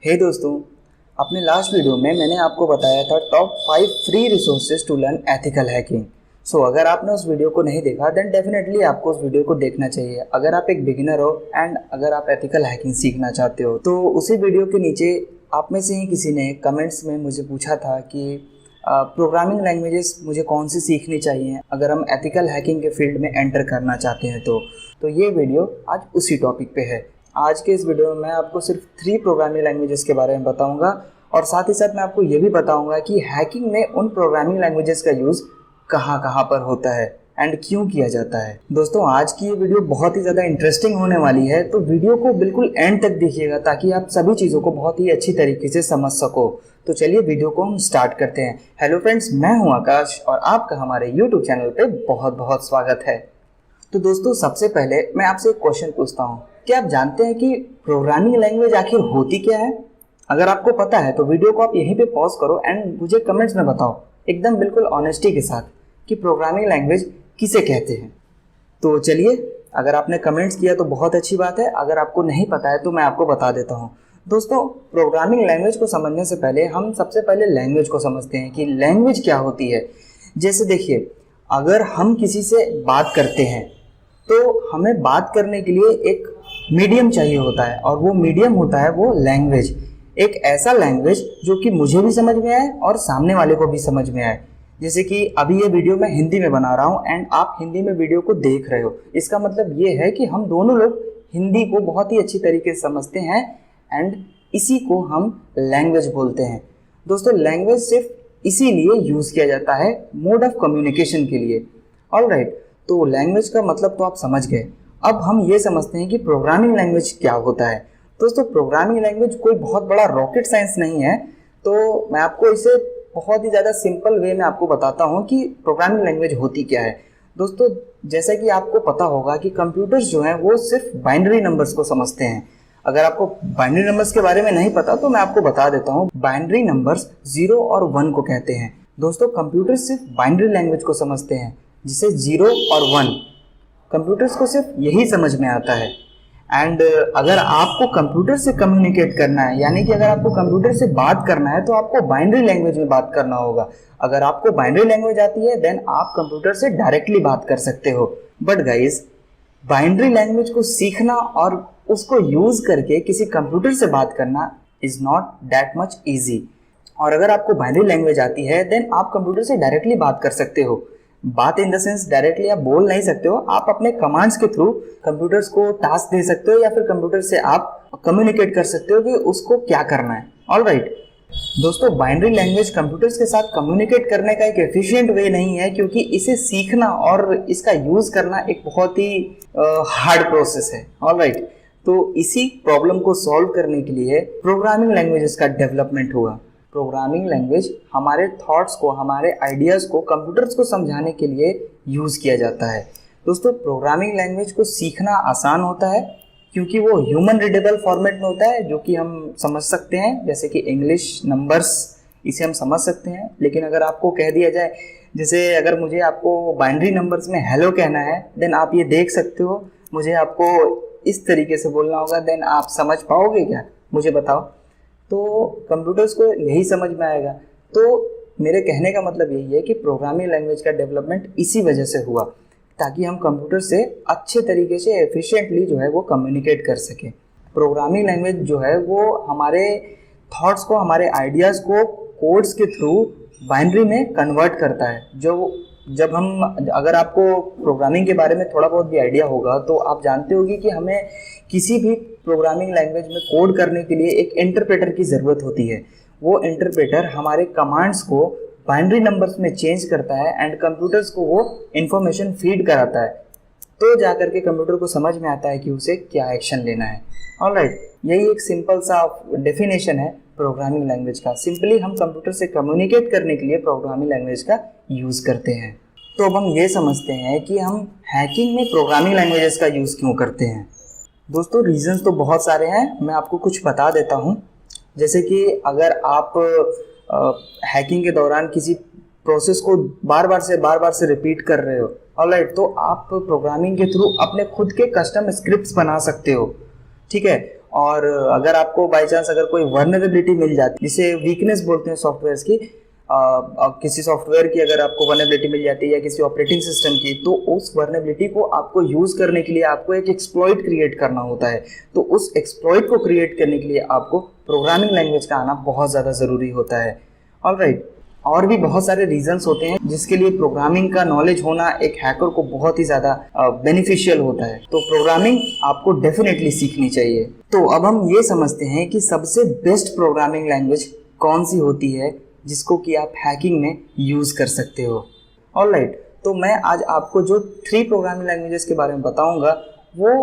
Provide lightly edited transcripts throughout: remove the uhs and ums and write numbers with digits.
हे दोस्तों, अपने last video में मैंने आपको बताया था top 5 free resources to learn ethical hacking. So अगर आपने उस वीडियो को नहीं देखा देन डेफिनेटली आपको उस वीडियो को देखना चाहिए अगर आप एक बिगिनर हो एंड अगर आप एथिकल हैकिंग सीखना चाहते हो। तो उसी वीडियो के नीचे आप में से ही किसी ने कमेंट्स में मुझे पूछा था कि प्रोग्रामिंग लैंग्वेजेस मुझे कौन सी सीखनी चाहिए अगर हम एथिकल हैकिंग के फील्ड में एंटर करना चाहते हैं। तो ये वीडियो आज उसी टॉपिक पे है। आज के इस वीडियो में मैं आपको सिर्फ 3 प्रोग्रामिंग लैंग्वेजेस के बारे में बताऊंगा और साथ ही साथ मैं आपको ये भी बताऊंगा कि हैकिंग में उन प्रोग्रामिंग लैंग्वेजेस का यूज़ कहाँ कहाँ पर होता है एंड क्यों किया जाता है। दोस्तों, आज की ये वीडियो बहुत ही ज़्यादा इंटरेस्टिंग होने वाली है, तो वीडियो को बिल्कुल एंड तक देखिएगा ताकि आप सभी चीज़ों को बहुत ही अच्छी तरीके से समझ सको। तो चलिए वीडियो को हम स्टार्ट करते हैं। हेलो फ्रेंड्स, मैं हूँ आकाश और आपका हमारे यूट्यूब चैनल पे बहुत बहुत स्वागत है। तो दोस्तों, सबसे पहले मैं आपसे एक क्वेश्चन पूछता हूँ, क्या आप जानते हैं कि प्रोग्रामिंग लैंग्वेज आखिर होती क्या है? अगर आपको पता है तो वीडियो को आप यहीं पे पॉज करो एंड मुझे कमेंट्स में बताओ एकदम बिल्कुल ऑनेस्टी के साथ कि प्रोग्रामिंग लैंग्वेज किसे कहते हैं। तो चलिए, अगर आपने कमेंट्स किया तो बहुत अच्छी बात है, अगर आपको नहीं पता है तो मैं आपको बता देता हूँ। दोस्तों, प्रोग्रामिंग लैंग्वेज को समझने से पहले हम सबसे पहले लैंग्वेज को समझते हैं कि लैंग्वेज क्या होती है। जैसे देखिए, अगर हम किसी से बात करते हैं तो हमें बात करने के लिए एक मीडियम चाहिए होता है और वो मीडियम होता है वो लैंग्वेज। एक ऐसा लैंग्वेज जो कि मुझे भी समझ में आए और सामने वाले को भी समझ में आए। जैसे कि अभी ये वीडियो मैं हिंदी में बना रहा हूँ एंड आप हिंदी में वीडियो को देख रहे हो, इसका मतलब ये है कि हम दोनों लोग हिंदी को बहुत ही अच्छी तरीके से समझते हैं एंड इसी को हम लैंग्वेज बोलते हैं। दोस्तों, लैंग्वेज सिर्फ इसीलिए यूज़ किया जाता है मोड ऑफ कम्युनिकेशन के लिए। ऑलराइट, तो लैंग्वेज का मतलब तो आप समझ गए। अब हम ये समझते हैं कि प्रोग्रामिंग लैंग्वेज क्या होता है। दोस्तों, प्रोग्रामिंग लैंग्वेज कोई बहुत बड़ा रॉकेट साइंस नहीं है, तो मैं आपको इसे बहुत ही ज़्यादा सिंपल वे में आपको बताता हूँ कि प्रोग्रामिंग लैंग्वेज होती क्या है। दोस्तों, जैसा कि आपको पता होगा कि कंप्यूटर्स जो हैं वो सिर्फ बाइनरी नंबर्स को समझते हैं। अगर आपको बाइनरी नंबर्स के बारे में नहीं पता तो मैं आपको बता देता हूँ। बाइनरी नंबर्स 0 और 1 को कहते हैं। दोस्तों, कंप्यूटर सिर्फ बाइनरी लैंग्वेज को समझते हैं, जिसे 0 और 1 कंप्यूटर्स को सिर्फ यही समझ में आता है। एंड अगर आपको कंप्यूटर से कम्युनिकेट करना है, यानी कि अगर आपको कंप्यूटर से बात करना है तो आपको बाइनरी लैंग्वेज में बात करना होगा। अगर आपको बाइनरी लैंग्वेज आती है देन आप कंप्यूटर से डायरेक्टली बात कर सकते हो। बट गाइस, बाइनरी लैंग्वेज को सीखना और उसको यूज करके किसी कंप्यूटर से बात करना is not that much easy. और अगर आपको बाइनरी लैंग्वेज आती है देन आप कंप्यूटर से डायरेक्टली बात कर सकते हो। बात इन द सेंस डायरेक्टली आप बोल नहीं सकते हो, आप अपने कमांड्स के थ्रू कंप्यूटर्स को टास्क दे सकते हो या फिर कंप्यूटर से आप कम्युनिकेट कर सकते हो कि उसको क्या करना है। ऑलराइट दोस्तों, बाइनरी लैंग्वेज कंप्यूटर्स के साथ कम्युनिकेट करने का एक एफिशिएंट वे नहीं है, क्योंकि इसे सीखना और इसका यूज करना एक बहुत ही हार्ड प्रोसेस है। ऑलराइट, तो इसी प्रॉब्लम को सॉल्व करने के लिए प्रोग्रामिंग लैंग्वेजेस का डेवलपमेंट हुआ। प्रोग्रामिंग लैंग्वेज हमारे थॉट्स को, हमारे आइडियाज़ को कंप्यूटर्स को समझाने के लिए यूज़ किया जाता है। दोस्तों, प्रोग्रामिंग लैंग्वेज को सीखना आसान होता है क्योंकि वो ह्यूमन रीडेबल फॉर्मेट में होता है, जो कि हम समझ सकते हैं, जैसे कि इंग्लिश नंबर्स, इसे हम समझ सकते हैं। लेकिन अगर आपको कह दिया जाए, जैसे अगर मुझे आपको बाइनरी नंबर्स में हेलो कहना है देन आप ये देख सकते हो, मुझे आपको इस तरीके से बोलना होगा, देन आप समझ पाओगे क्या? मुझे बताओ। तो कंप्यूटर्स को यही समझ में आएगा। तो मेरे कहने का मतलब यही है कि प्रोग्रामिंग लैंग्वेज का डेवलपमेंट इसी वजह से हुआ, ताकि हम कंप्यूटर से अच्छे तरीके से एफिशिएंटली जो है वो कम्युनिकेट कर सकें। प्रोग्रामिंग लैंग्वेज जो है वो हमारे थॉट्स को, हमारे आइडियाज़ को कोड्स के थ्रू बाइनरी में कन्वर्ट करता है। जब हम, अगर आपको प्रोग्रामिंग के बारे में थोड़ा बहुत भी आइडिया होगा तो आप जानते होगी कि हमें किसी भी प्रोग्रामिंग लैंग्वेज में कोड करने के लिए एक इंटरप्रेटर की ज़रूरत होती है। वो इंटरप्रेटर हमारे कमांड्स को बाइनरी नंबर्स में चेंज करता है एंड कंप्यूटर्स को वो इंफॉर्मेशन फीड कराता है, तो जाकर के कंप्यूटर को समझ में आता है कि उसे क्या एक्शन लेना है। ऑलराइट, यही एक सिंपल सा डेफिनेशन है प्रोग्रामिंग लैंग्वेज का। सिंपली हम कंप्यूटर से कम्युनिकेट करने के लिए प्रोग्रामिंग लैंग्वेज का यूज़ करते हैं। तो अब हम ये समझते हैं कि हम हैकिंग में प्रोग्रामिंग लैंग्वेजेस का यूज़ क्यों करते हैं। दोस्तों, रीजंस तो बहुत सारे हैं, मैं आपको कुछ बता देता हूँ। जैसे कि अगर आप हैकिंग के दौरान किसी प्रोसेस को बार बार से रिपीट कर रहे हो, ऑलराइट, तो आप प्रोग्रामिंग के थ्रू अपने खुद के कस्टम स्क्रिप्ट्स बना सकते हो। ठीक है, और अगर आपको बाई चांस अगर कोई वर्नरेबिलिटी मिल जाती है, जिसे वीकनेस बोलते हैं सॉफ्टवेयर्स की, किसी सॉफ्टवेयर की अगर आपको वर्नरेबिलिटी मिल जाती है या किसी ऑपरेटिंग सिस्टम की, तो उस वर्नरेबिलिटी को आपको यूज़ करने के लिए आपको एक एक्सप्लॉइट क्रिएट करना होता है। तो उस एक्सप्लॉइट को क्रिएट करने के लिए आपको प्रोग्रामिंग लैंग्वेज का आना बहुत ज़्यादा ज़रूरी होता है। ऑलराइट, और भी बहुत सारे रीजंस होते हैं जिसके लिए प्रोग्रामिंग का नॉलेज होना एक हैकर को बहुत ही ज़्यादा बेनिफिशियल होता है। तो प्रोग्रामिंग आपको डेफिनेटली सीखनी चाहिए। तो अब हम ये समझते हैं कि सबसे बेस्ट प्रोग्रामिंग लैंग्वेज कौन सी होती है जिसको कि आप हैकिंग में यूज़ कर सकते हो। ऑलराइट, तो मैं आज आपको जो 3 प्रोग्रामिंग लैंग्वेजेस के बारे में बताऊंगा वो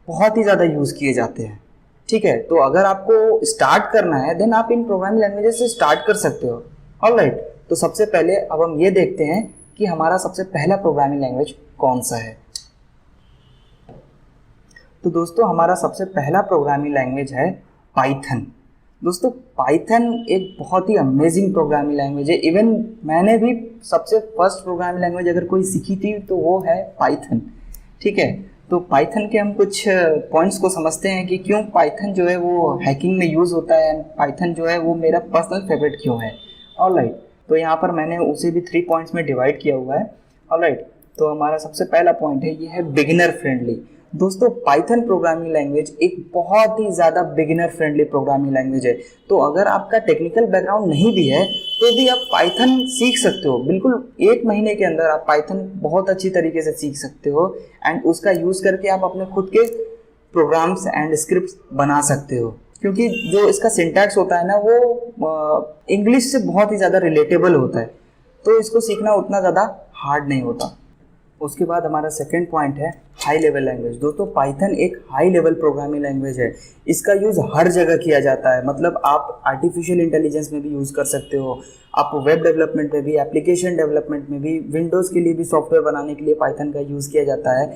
बहुत ही ज़्यादा यूज़ किए जाते हैं। ठीक है, तो अगर आपको स्टार्ट करना है देन आप इन प्रोग्रामिंग लैंग्वेजेस से स्टार्ट कर सकते हो। ऑलराइट, तो सबसे पहले अब हम ये देखते हैं कि हमारा सबसे पहला प्रोग्रामिंग लैंग्वेज कौन सा है। तो दोस्तों हमारा सबसे पहला प्रोग्रामिंग लैंग्वेज है पाइथन। दोस्तों पाइथन एक बहुत ही अमेजिंग प्रोग्रामिंग लैंग्वेज है। इवन मैंने भी सबसे फर्स्ट प्रोग्रामिंग लैंग्वेज अगर कोई सीखी थी तो वो है पाइथन। ठीक है, तो पाइथन के हम कुछ पॉइंट्स को समझते हैं कि क्यों पाइथन जो है वो हैकिंग में यूज़ होता है, एंड पाइथन जो है वो मेरा पर्सनल फेवरेट क्यों है। ऑलराइट, तो यहाँ पर मैंने उसे भी 3 पॉइंट्स में डिवाइड किया हुआ है। ऑलराइट, तो हमारा सबसे पहला पॉइंट है ये है बिगिनर फ्रेंडली। दोस्तों पाइथन प्रोग्रामिंग लैंग्वेज एक बहुत ही ज़्यादा बिगिनर फ्रेंडली प्रोग्रामिंग लैंग्वेज है। तो अगर आपका टेक्निकल बैकग्राउंड नहीं भी है तो भी आप पाइथन सीख सकते हो। बिल्कुल 1 महीने के अंदर आप पाइथन बहुत अच्छी तरीके से सीख सकते हो, एंड उसका यूज़ करके आप अपने खुद के प्रोग्राम्स एंड स्क्रिप्ट्स बना सकते हो। क्योंकि जो इसका सिंटैक्स होता है ना वो इंग्लिश से बहुत ही ज़्यादा रिलेटेबल होता है, तो इसको सीखना उतना ज़्यादा हार्ड नहीं होता। उसके बाद हमारा सेकंड पॉइंट है हाई लेवल लैंग्वेज। दोस्तों पाइथन एक हाई लेवल प्रोग्रामिंग लैंग्वेज है। इसका यूज़ हर जगह किया जाता है। मतलब आप आर्टिफिशियल इंटेलिजेंस में भी यूज़ कर सकते हो, आप वेब डेवलपमेंट में भी, एप्लीकेशन डेवलपमेंट में भी, विंडोज़ के लिए भी सॉफ्टवेयर बनाने के लिए पाइथन का यूज़ किया जाता है।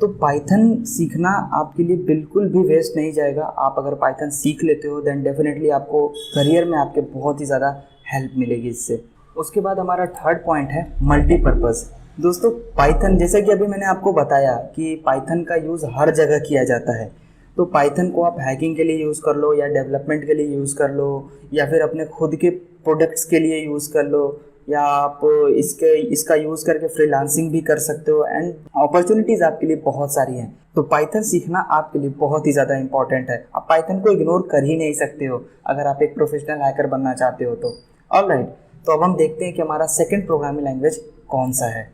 तो पाइथन सीखना आपके लिए बिल्कुल भी वेस्ट नहीं जाएगा। आप अगर पाइथन सीख लेते हो देन डेफिनेटली आपको करियर में आपके बहुत ही ज़्यादा हेल्प मिलेगी इससे। उसके बाद हमारा थर्ड पॉइंट है मल्टीपर्पज़। दोस्तों पाइथन, जैसे कि अभी मैंने आपको बताया कि पाइथन का यूज़ हर जगह किया जाता है। तो पाइथन को आप हैकिंग के लिए यूज़ कर लो, या डेवलपमेंट के लिए यूज़ कर लो, या फिर अपने खुद के प्रोडक्ट्स के लिए यूज़ कर लो, या आप इसका यूज़ करके फ्रीलांसिंग भी कर सकते हो, एंड अपॉर्चुनिटीज़ आपके लिए बहुत सारी हैं। तो पाइथन सीखना आपके लिए बहुत ही ज़्यादा इंपॉर्टेंट है। आप पाइथन को इग्नोर कर ही नहीं सकते हो अगर आप एक प्रोफेशनल हैकर बनना चाहते हो तो। ऑलराइट, तो अब हम देखते हैं कि हमारा सेकेंड प्रोग्रामिंग लैंग्वेज कौन सा है।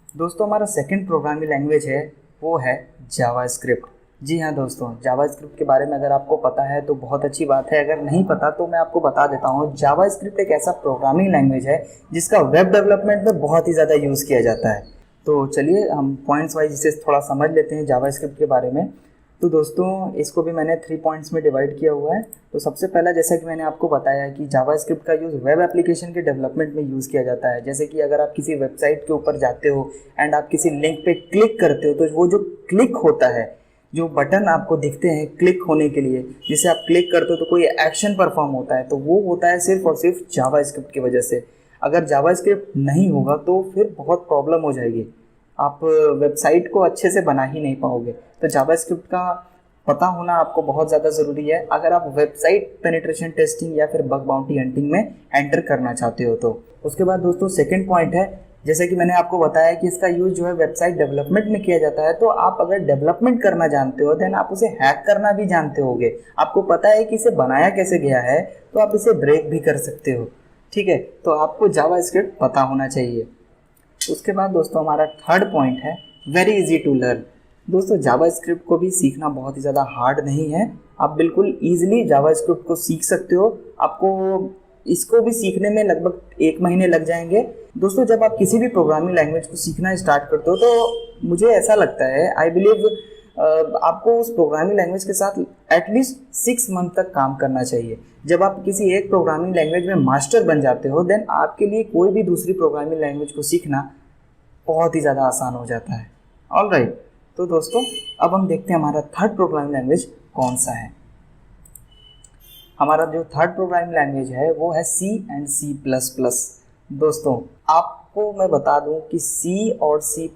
दोस्तों हमारा सेकंड प्रोग्रामिंग लैंग्वेज है वो है जावास्क्रिप्ट। जी हाँ दोस्तों, जावास्क्रिप्ट के बारे में अगर आपको पता है तो बहुत अच्छी बात है, अगर नहीं पता तो मैं आपको बता देता हूँ। जावास्क्रिप्ट एक ऐसा प्रोग्रामिंग लैंग्वेज है जिसका वेब डेवलपमेंट में बहुत ही ज़्यादा यूज़ किया जाता है। तो चलिए हम पॉइंट्स वाइज इसे थोड़ा समझ लेते हैं जावास्क्रिप्ट के बारे में। तो दोस्तों इसको भी मैंने 3 पॉइंट्स में डिवाइड किया हुआ है। तो सबसे पहला, जैसा कि मैंने आपको बताया कि जावास्क्रिप्ट का यूज़ वेब एप्लीकेशन के डेवलपमेंट में यूज़ किया जाता है। जैसे कि अगर आप किसी वेबसाइट के ऊपर जाते हो एंड आप किसी लिंक पे क्लिक करते हो, तो वो जो क्लिक होता है, जो बटन आपको दिखते हैं क्लिक होने के लिए, जिसे आप क्लिक करते हो तो कोई एक्शन परफॉर्म होता है, तो वो होता है सिर्फ और सिर्फ जावास्क्रिप्ट की वजह से। अगर जावास्क्रिप्ट नहीं होगा तो फिर बहुत प्रॉब्लम हो जाएगी, आप वेबसाइट को अच्छे से बना ही नहीं पाओगे। तो जावास्क्रिप्ट का पता होना आपको बहुत ज़्यादा ज़रूरी है अगर आप वेबसाइट पेनिट्रेशन टेस्टिंग या फिर बग बाउंटी हंटिंग में एंटर करना चाहते हो तो। उसके बाद दोस्तों सेकंड पॉइंट है, जैसे कि मैंने आपको बताया कि इसका यूज़ जो है वेबसाइट डेवलपमेंट में किया जाता है। तो आप अगर डेवलपमेंट करना जानते हो देन आप उसे हैक करना भी जानते होगे। आपको पता है कि इसे बनाया कैसे गया है, तो आप इसे ब्रेक भी कर सकते हो। ठीक है, तो आपको जावास्क्रिप्ट पता होना चाहिए। उसके बाद दोस्तों हमारा थर्ड पॉइंट है वेरी इजी टू लर्न। दोस्तों जावास्क्रिप्ट को भी सीखना बहुत ही ज़्यादा हार्ड नहीं है, आप बिल्कुल ईजिली जावास्क्रिप्ट को सीख सकते हो। आपको इसको भी सीखने में लगभग 1 महीने लग जाएंगे। दोस्तों जब आप किसी भी प्रोग्रामिंग लैंग्वेज को सीखना स्टार्ट करते हो तो मुझे ऐसा लगता है, आई बिलीव आपको उस प्रोग्रामिंग लैंग्वेज के साथ एटलीस्ट 6 मंथ तक काम करना चाहिए। जब आप किसी एक प्रोग्रामिंग लैंग्वेज में मास्टर बन जाते हो देन आपके लिए कोई भी दूसरी प्रोग्रामिंग लैंग्वेज को सीखना बहुत ही ज़्यादा आसान हो जाता है। ऑलराइट, तो दोस्तों अब हम देखते हैं हमारा थर्ड प्रोग्रामिंग लैंग्वेज कौन सा है। हमारा जो थर्ड प्रोग्रामिंग लैंग्वेज है वो है C एंड C++। दोस्तों आपको मैं बता दूं कि C और C++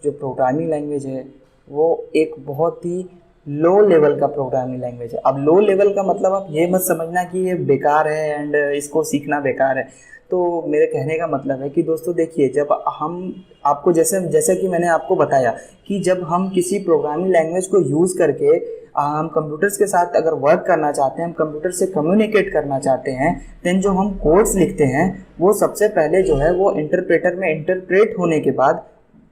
जो प्रोग्रामिंग लैंग्वेज है वो एक बहुत ही लो लेवल का प्रोग्रामिंग लैंग्वेज है। अब लो लेवल का मतलब आप ये मत समझना कि ये बेकार है एंड इसको सीखना बेकार है। तो मेरे कहने का मतलब है कि दोस्तों देखिए, जब हम आपको जैसे जैसे कि मैंने आपको बताया कि जब हम किसी प्रोग्रामिंग लैंग्वेज को यूज़ करके हम कंप्यूटर्स के साथ अगर वर्क करना चाहते हैं, हम कंप्यूटर से कम्युनिकेट करना चाहते हैं, देन जो हम कोड्स लिखते हैं वो सबसे पहले जो है वो इंटरप्रेटर में इंटरप्रेट होने के बाद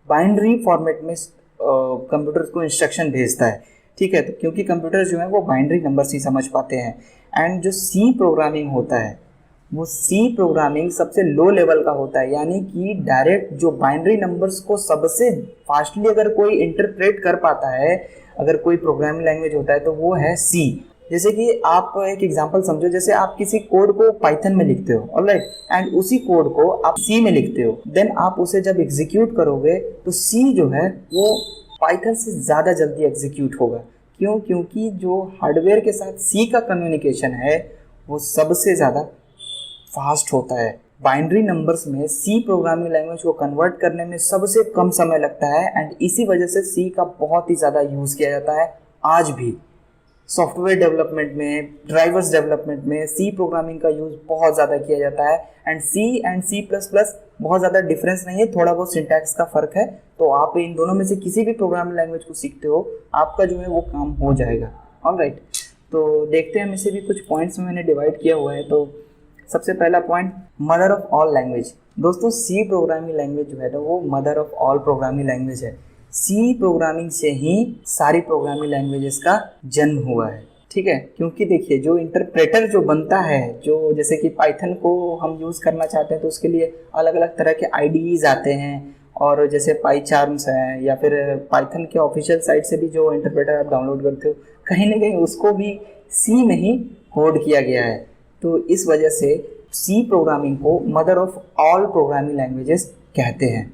बाइनरी फॉर्मेट में कंप्यूटर को इंस्ट्रक्शन भेजता है। ठीक है, तो क्योंकि कंप्यूटर जो है वो बाइनरी नंबर्स ही समझ पाते हैं। एंड जो सी प्रोग्रामिंग होता है वो सी प्रोग्रामिंग सबसे लो लेवल का होता है, यानी कि डायरेक्ट जो बाइनरी नंबर्स को सबसे फास्टली अगर कोई इंटरप्रेट कर पाता है, अगर कोई प्रोग्रामिंग लैंग्वेज होता है तो वो है सी। जैसे कि आप एक एग्जांपल समझो, जैसे आप किसी कोड को पाइथन में लिखते हो, ऑलराइट, एंड उसी कोड को आप सी में लिखते हो, देन आप उसे जब एग्जीक्यूट करोगे तो सी जो है वो पाइथन से ज़्यादा जल्दी एग्जीक्यूट होगा। क्यों? क्योंकि जो हार्डवेयर के साथ सी का कम्युनिकेशन है वो सबसे ज़्यादा फास्ट होता है। बाइनरी नंबर्स में सी प्रोग्रामिंग लैंग्वेज को कन्वर्ट करने में सबसे कम समय लगता है एंड इसी वजह से सी का बहुत ही ज़्यादा यूज़ किया जाता है आज भी। सॉफ्टवेयर डेवलपमेंट में, ड्राइवर्स डेवलपमेंट में सी प्रोग्रामिंग का यूज़ बहुत ज़्यादा किया जाता है। एंड सी प्लस प्लस बहुत ज़्यादा डिफरेंस नहीं है, थोड़ा बहुत सिंटैक्स का फ़र्क है। तो आप इन दोनों में से किसी भी प्रोग्रामिंग लैंग्वेज को सीखते हो, आपका जो है वो काम हो जाएगा। ऑलराइट, तो देखते हैं, इसे भी कुछ पॉइंट्स में मैंने डिवाइड किया हुआ है। तो सबसे पहला point, mother of all language. दोस्तों सी प्रोग्रामिंग लैंग्वेज जो है ना वो mother of all programming language है। सी प्रोग्रामिंग से ही सारी प्रोग्रामिंग लैंग्वेजेस का जन्म हुआ है। ठीक है, क्योंकि देखिए जो इंटरप्रेटर जो बनता है, जो जैसे कि पाइथन को हम यूज़ करना चाहते हैं तो उसके लिए अलग अलग तरह के आईडीईज आते हैं, और जैसे पाईचार्म्स है या फिर पाइथन के ऑफिशियल साइट से भी जो इंटरप्रेटर आप डाउनलोड करते हो, कहीं ना कहीं उसको भी सी में ही कोड किया गया है। तो इस वजह से सी प्रोग्रामिंग को mother of all programming languages कहते हैं।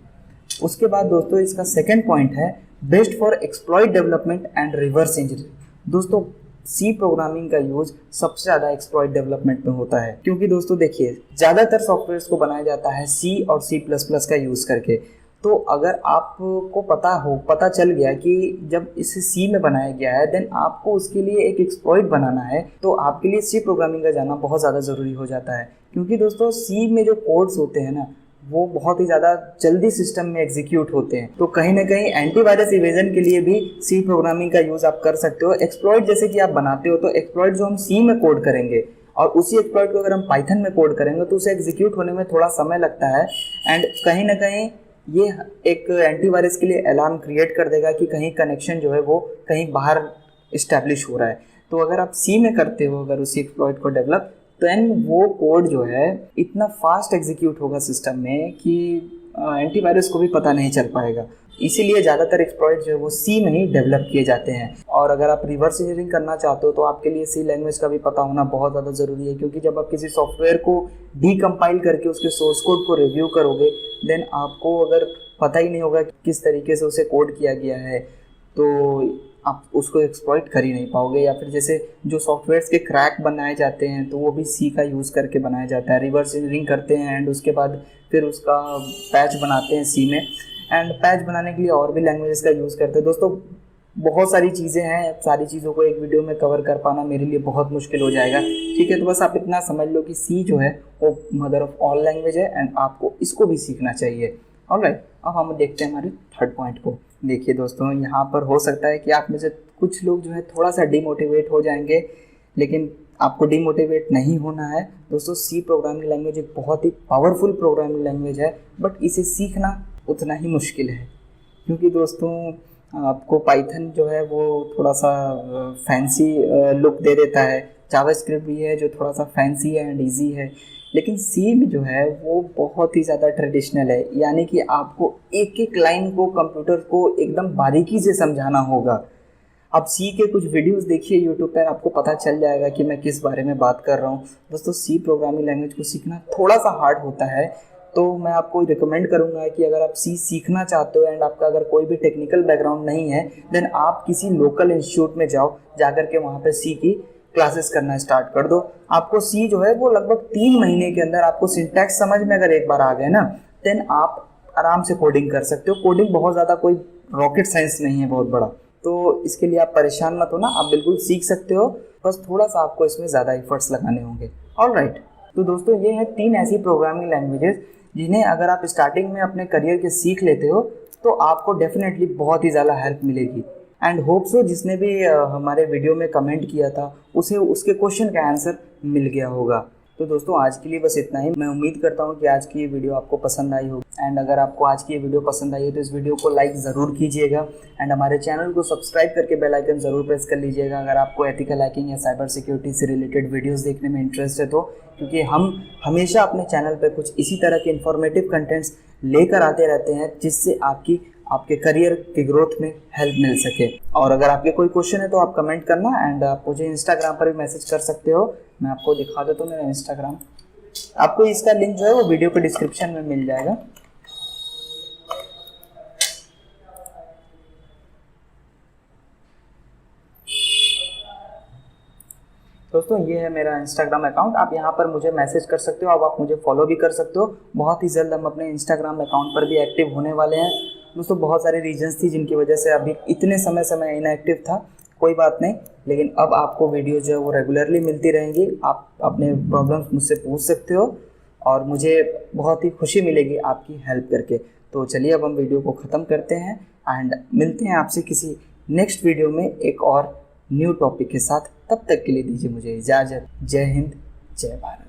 उसके बाद दोस्तों इसका सेकंड पॉइंट है, best for exploit development and reverse engineering. दोस्तों सी प्रोग्रामिंग का यूज सबसे ज़्यादा एक्सप्लॉइट डेवलपमेंट में होता है, क्योंकि दोस्तों देखिए ज़्यादातर सॉफ्टवेयर्स को बनाया जाता है सी और सी प्लस प्लस का यूज़ करके। तो अगर आपको पता चल गया कि जब इसे सी में बनाया गया है, देन आपको उसके लिए एक एक्सप्लॉइट बनाना है, तो आपके लिए सी प्रोग्रामिंग का जाना बहुत ज़्यादा ज़रूरी हो जाता है। क्योंकि दोस्तों सी में जो कोड्स होते हैं ना वो बहुत ही ज़्यादा जल्दी सिस्टम में एग्जीक्यूट होते हैं। तो कहीं ना कहीं एंटीवायरस इवेजन के लिए भी सी प्रोग्रामिंग का यूज़ आप कर सकते हो। एक्सप्लॉइट जैसे कि आप बनाते हो, तो एक्सप्लॉइट जो हम सी में कोड करेंगे और उसी एक्सप्लॉइट को अगर हम पाइथन में कोड करेंगे तो उसे एग्जीक्यूट होने में थोड़ा समय लगता है। एंड कहीं ना कहीं ये एक एंटीवायरस के लिए अलार्म क्रिएट कर देगा कि कहीं कनेक्शन जो है वो कहीं बाहर इस्टेब्लिश हो रहा है। तो अगर आप सी में करते हो अगर उसी एक्सप्लॉइट को डेवलप, देन वो कोड जो है इतना फास्ट एग्जीक्यूट होगा सिस्टम में कि एंटीवायरस को भी पता नहीं चल पाएगा। इसीलिए ज़्यादातर एक्सप्लॉइट जो है वो सी में ही डेवलप किए जाते हैं। और अगर आप रिवर्स इंजीनियरिंग करना चाहते हो तो आपके लिए सी लैंग्वेज का भी पता होना बहुत ज़्यादा ज़रूरी है, क्योंकि जब आप किसी सॉफ्टवेयर को डीकम्पाइल करके उसके सोर्स कोड को रिव्यू करोगे, देन आपको अगर पता ही नहीं होगा कि किस तरीके से उसे कोड किया गया है तो आप उसको एक्सप्लॉइट कर ही नहीं पाओगे। या फिर जैसे जो सॉफ्टवेयर्स के क्रैक बनाए जाते हैं तो वो भी सी का यूज़ करके बनाया जाता है। रिवर्स इंजीनियरिंग करते हैं एंड उसके बाद फिर उसका पैच बनाते हैं सी में, एंड पैच बनाने के लिए और भी लैंग्वेजेस का यूज़ करते हैं। दोस्तों बहुत सारी चीज़ें हैं, सारी चीज़ों को एक वीडियो में कवर कर पाना मेरे लिए बहुत मुश्किल हो जाएगा। ठीक है, तो बस आप इतना समझ लो कि सी जो है वो मदर ऑफ ऑल लैंग्वेज है एंड आपको इसको भी सीखना चाहिए। ऑलराइट, अब हम देखते हैं हमारे थर्ड पॉइंट को। देखिए दोस्तों, यहाँ पर हो सकता है कि आप में से कुछ लोग जो है थोड़ा सा डिमोटिवेट हो जाएंगे, लेकिन आपको डिमोटिवेट नहीं होना है। दोस्तों सी प्रोग्रामिंग लैंग्वेज एक बहुत ही पावरफुल प्रोग्रामिंग लैंग्वेज है, बट इसे सीखना उतना ही मुश्किल है। क्योंकि दोस्तों आपको पाइथन जो है वो थोड़ा सा फैंसी लुक दे देता है, जावास्क्रिप्ट भी है जो थोड़ा सा फैंसी है एंड ईजी है, लेकिन सी में जो है वो बहुत ही ज़्यादा ट्रेडिशनल है। यानी कि आपको एक एक लाइन को कंप्यूटर को एकदम बारीकी से समझाना होगा। आप सी के कुछ वीडियोस देखिए यूट्यूब पर, आपको पता चल जाएगा कि मैं किस बारे में बात कर रहा हूँ। दोस्तों सी प्रोग्रामिंग लैंग्वेज को सीखना थोड़ा सा हार्ड होता है, तो मैं आपको रिकमेंड करूंगा कि अगर आप सी सीखना चाहते हो एंड आपका अगर कोई भी टेक्निकल बैकग्राउंड नहीं है, देन आप किसी लोकल इंस्टीट्यूट में जाओ, जाकर के वहाँ पे सी की क्लासेस करना स्टार्ट कर दो। आपको सी जो है वो लगभग 3 महीने के अंदर आपको सिंटैक्स समझ में अगर एक बार आ गए ना, देन आप आराम से कोडिंग कर सकते हो। कोडिंग बहुत ज़्यादा कोई रॉकेट साइंस नहीं है बहुत बड़ा। तो इसके लिए आप परेशान मत हो ना, आप बिल्कुल सीख सकते हो, बस थोड़ा सा आपको इसमें ज़्यादा एफर्ट्स लगाने होंगे। ऑलराइट, तो दोस्तों ये है 3 ऐसी प्रोग्रामिंग लैंग्वेजेस जिन्हें अगर आप स्टार्टिंग में अपने करियर के सीख लेते हो तो आपको डेफिनेटली बहुत ही ज़्यादा हेल्प मिलेगी। एंड होप सो जिसने भी हमारे वीडियो में कमेंट किया था उसे उसके क्वेश्चन का आंसर मिल गया होगा। तो दोस्तों आज के लिए बस इतना ही। मैं उम्मीद करता हूँ कि आज की ये वीडियो आपको पसंद आई होगी। एंड अगर आपको आज की ये वीडियो पसंद आई है तो इस वीडियो को लाइक ज़रूर कीजिएगा एंड हमारे चैनल को सब्सक्राइब करके बेल आइकन ज़रूर प्रेस कर लीजिएगा अगर आपको एथिकल हैकिंग या साइबर सिक्योरिटी से रिलेटेड वीडियोज़ देखने में इंटरेस्ट है तो, क्योंकि हम हमेशा अपने चैनल पर कुछ इसी तरह के इन्फॉर्मेटिव कंटेंट्स लेकर आते रहते हैं जिससे आपके करियर की ग्रोथ में हेल्प मिल सके। और अगर आपके कोई क्वेश्चन है तो आप कमेंट करना एंड आप मुझे इंस्टाग्राम पर भी मैसेज कर सकते हो। मैं आपको दिखा देता हूँ मेरा इंस्टाग्राम, आपको इसका लिंक जो है वो वीडियो के डिस्क्रिप्शन में मिल जाएगा। दोस्तों ये है मेरा इंस्टाग्राम अकाउंट, आप यहाँ पर मुझे मैसेज कर सकते हो, अब आप मुझे फॉलो भी कर सकते हो। बहुत ही जल्द हम अपने इंस्टाग्राम अकाउंट पर भी एक्टिव होने वाले हैं। दोस्तों बहुत सारे रीजंस थी जिनकी वजह से अभी इतने समय से मैं इनएक्टिव था, कोई बात नहीं, लेकिन अब आपको वीडियो जो है वो रेगुलरली मिलती रहेंगी। आप अपने प्रॉब्लम्स मुझसे पूछ सकते हो और मुझे बहुत ही खुशी मिलेगी आपकी हेल्प करके। तो चलिए अब हम वीडियो को ख़त्म करते हैं एंड मिलते हैं आपसे किसी नेक्स्ट वीडियो में एक और न्यू टॉपिक के साथ। तब तक के लिए दीजिए मुझे इजाज़त। जय हिंद, जय भारत।